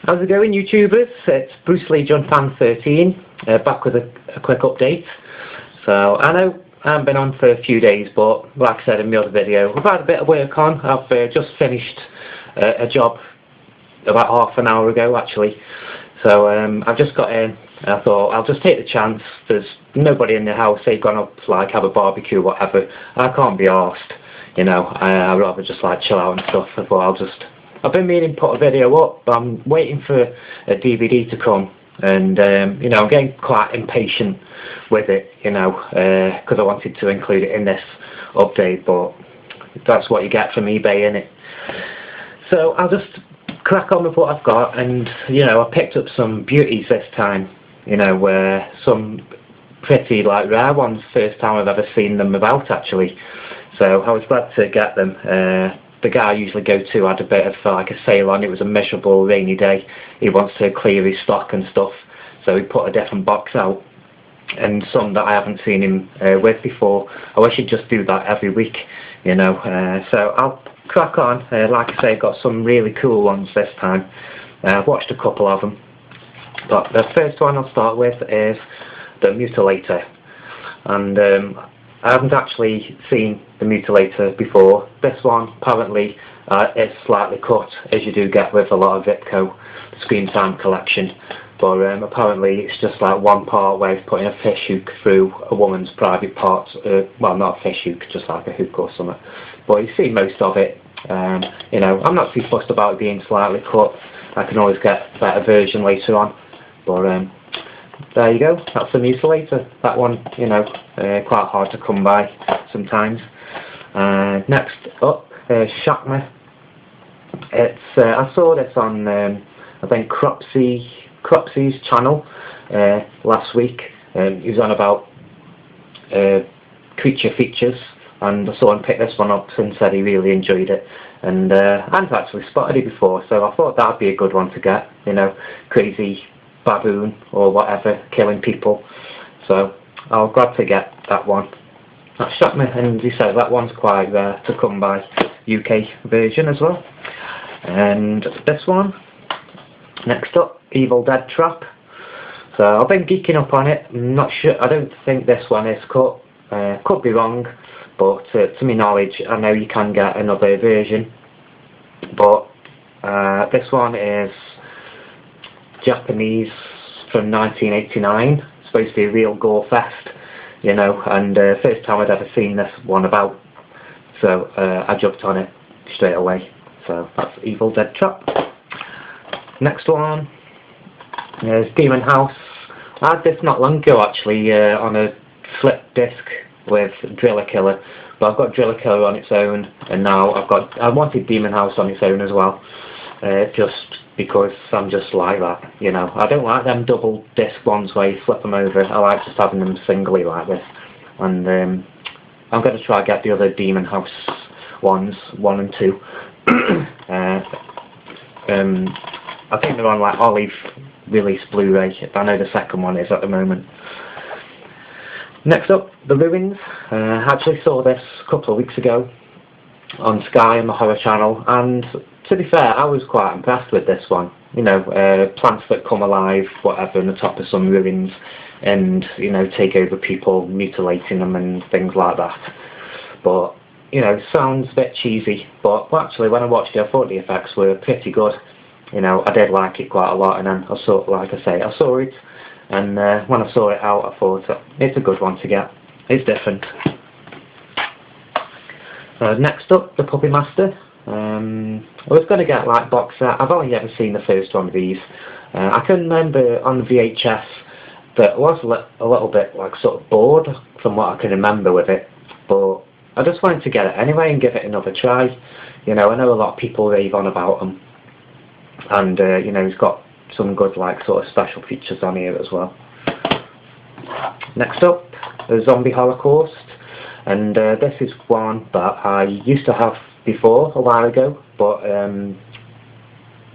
How's it going, YouTubers? It's Bruce Lee John Fan 13, back with a quick update. So I know I haven't been on for a few days, but like I said in my other video, I've had a bit of work on. I've just finished a job about half an hour ago, actually. So I've just got in. I thought I'll just take the chance. There's nobody in the house. They've gone up to like have a barbecue, whatever. I can't be arsed, you know. I'd rather just like chill out and stuff. I thought I've been meaning to put a video up, but I'm waiting for a DVD to come, and you know, I'm getting quite impatient with it, you know, because I wanted to include it in this update, but that's what you get from eBay, innit? So I'll just crack on with what I've got, and you know, I picked up some beauties this time, you know, some pretty like rare ones, first time I've ever seen them about actually, so I was glad to get them. The guy I usually go to had a bit of like a sale on. It was a miserable rainy day. He wants to clear his stock and stuff, so he put a different box out, and some that I haven't seen him with before. I wish he'd just do that every week, you know. So I'll crack on. Like I say, I've got some really cool ones this time. I've watched a couple of them, but the first one I'll start with is the Mutilator, and I haven't actually seen the Mutilator before. This one apparently is slightly cut, as you do get with a lot of Vipco Screen Time collection, but apparently it's just like one part where he's putting a fish hook through a woman's private parts, well, not a fish hook, just like a hook or something, but you see most of it. You know, I'm not too fussed about it being slightly cut. I can always get a better version later on, but there you go, that's the Mutilator. That one, you know, quite hard to come by sometimes. Next up, Shatner. It's I saw this on I think Cropsy's channel last week. He was on about creature features, and I saw him pick this one up and said he really enjoyed it. And I hadn't actually spotted it before, so I thought that'd be a good one to get. You know, crazy baboon or whatever killing people, so I'll glad to get that one. That shot me, and he said that one's quite rare to come by, UK version as well. And this one, next up, Evil Dead Trap. So I've been geeking up on it. I'm not sure, I don't think this one is cut, could be wrong, but to my knowledge I know you can get another version, but this one is Japanese from 1989. It's supposed to be a real gore fest, you know, and first time I'd ever seen this one about, so I jumped on it straight away. So that's Evil Dead Trap. Next one is Demon House. I had this not long ago actually on a flip disc with Driller Killer, but I've got Driller Killer on its own, and now I wanted Demon House on its own as well. Just because I'm just like that, you know. I don't like them double disc ones where you flip them over. I like just having them singly like this. And I'm going to try and get the other Demon House ones, 1 and 2. I think they're on like Olive release Blu-ray. I know the second one is at the moment. Next up, The Ruins. I actually saw this a couple of weeks ago on Sky on the horror channel, and to be fair, I was quite impressed with this one. You know, plants that come alive, whatever, on the top of some ruins, and you know, take over people, mutilating them and things like that. But you know, sounds a bit cheesy, but actually when I watched it, I thought the effects were pretty good. You know, I did like it quite a lot, and then I saw, like I say, I saw it, and when I saw it out, I thought it's a good one to get. It's different. Next up, The Puppy Master. I was going to get like box set. I've only ever seen the first one of these. I can remember on VHS that I was a little bit like sort of bored from what I can remember with it, but I just wanted to get it anyway and give it another try. You know, I know a lot of people rave on about them, and you know, he's got some good like sort of special features on here as well. Next up, the Zombie Holocaust, and this is one that I used to have before a while ago, but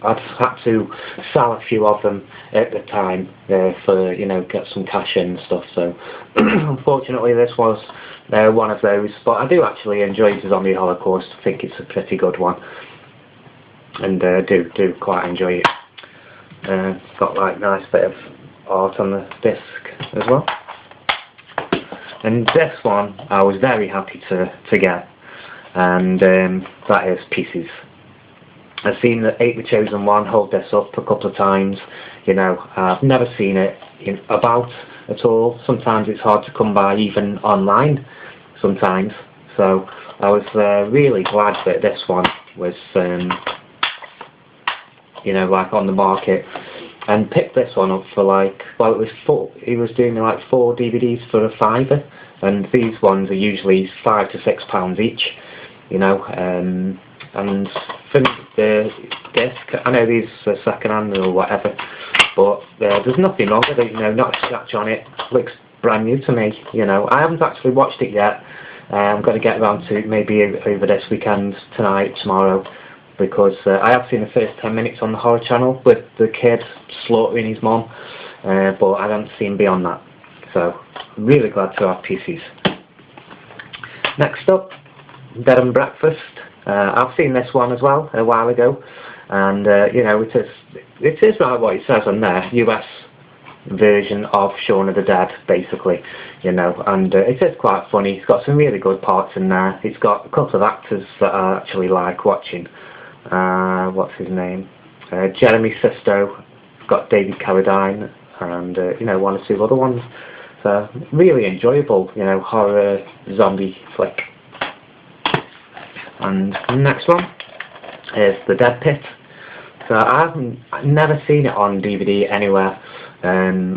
I'd had to sell a few of them at the time for, you know, get some cash in and stuff. So unfortunately this was one of those, but I do actually enjoy the Zombie Holocaust. I think it's a pretty good one, and do quite enjoy it. It's got like nice bit of art on the disc as well. And this one I was very happy to get, and that is Pieces. I've seen the 8 The Chosen One hold this up a couple of times. You know, I've never seen it about at all. Sometimes it's hard to come by even online sometimes. So I was really glad that this one was you know, like on the market, and picked this one up for like, well, he was doing like 4 DVDs for a £5, and these ones are usually £5 to £6 each, you know. And for the disc, I know these are second hand or whatever, but there's nothing wrong with it, you know, not a scratch on it. Looks brand new to me, you know. I haven't actually watched it yet. I'm going to get around to it maybe over this weekend, tonight, tomorrow, because I have seen the first 10 minutes on the horror channel with the kid slaughtering his mom, but I haven't seen beyond that. So really glad to have Pieces. Next up, Bed and Breakfast. I've seen this one as well a while ago, and you know, it is right what it says on there, US version of Shaun of the Dead, basically, you know. And it is quite funny. It's got some really good parts in there. It's got a couple of actors that I actually like watching. What's his name? Jeremy Sisto. It's got David Carradine, and you know, 1 or 2 other ones. So really enjoyable, you know, horror zombie flick. And the next one is The Dead Pit. So I've never seen it on DVD anywhere.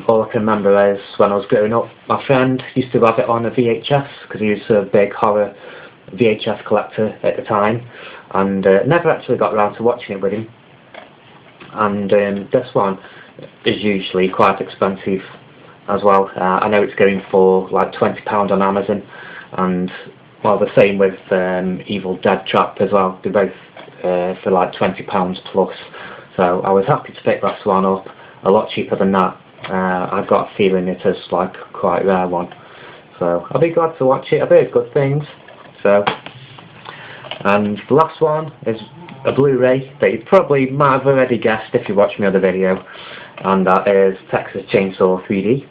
All I can remember is when I was growing up, my friend used to have it on a VHS, because he was a big horror VHS collector at the time, and never actually got around to watching it with him. And this one is usually quite expensive as well. I know it's going for like £20 on Amazon, and well, the same with Evil Dead Trap as well. They're both for like £20 plus. So I was happy to pick this one up, a lot cheaper than that. I've got a feeling it is like quite a rare one. So I'll be glad to watch it. I've heard good things. So, and the last one is a Blu-ray that you probably might have already guessed if you watched my other video, and that is Texas Chainsaw 3D.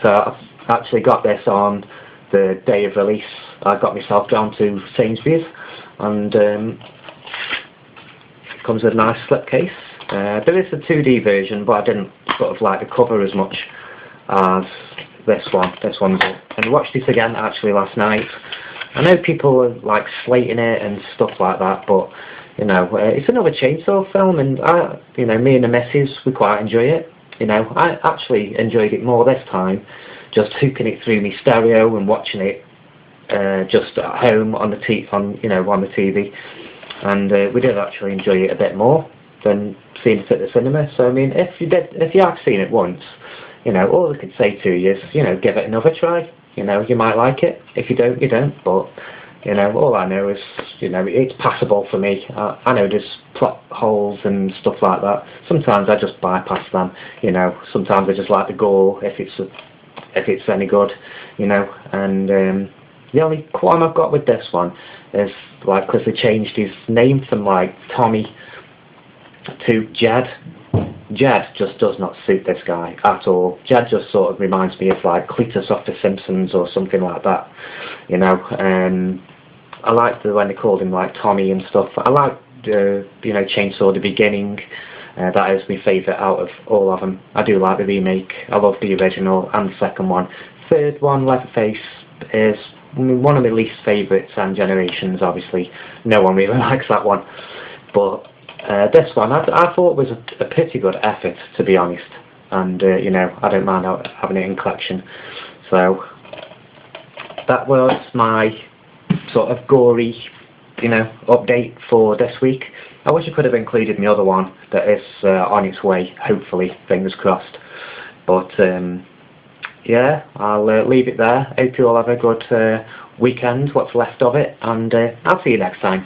So I've actually got this on the day of release. I got myself down to Sainsbury's, and it comes with a nice slipcase. There is a 2D version, but I didn't sort of like the cover as much as this one. This one's it. And I watched it again actually last night. I know people are like slating it and stuff like that, but you know, it's another chainsaw film, and you know, me and the missus, we quite enjoy it. You know, I actually enjoyed it more this time, just hooking it through my stereo and watching it just at home on the TV, and we did actually enjoy it a bit more than seeing it at the cinema. So I mean, if you have seen it once, you know, all I could say to you is, you know, give it another try. You know, you might like it. If you don't, you don't. But you know, all I know is, you know, it's passable for me. I know there's plot holes and stuff like that. Sometimes I just bypass them. You know, sometimes I just like the gore if it's any good. You know, and the only qualm I've got with this one is like, because they changed his name from like Tommy to Jed. Jed just does not suit this guy at all. Jed just sort of reminds me of like Cletus off The Simpsons or something like that, you know. I liked when they called him like Tommy and stuff. I liked you know, Chainsaw the Beginning. That is my favourite out of all of them. I do like the remake. I love the original and the second one. Third one, Leatherface, is one of my least favourites, and Generations, obviously. No one really likes that one. But this one, I thought was a pretty good effort, to be honest, and you know, I don't mind having it in collection. So that was my sort of gory, you know, update for this week. I wish I could have included my other one that is on its way, hopefully, fingers crossed. But yeah, I'll leave it there. Hope you all have a good weekend, what's left of it, and I'll see you next time.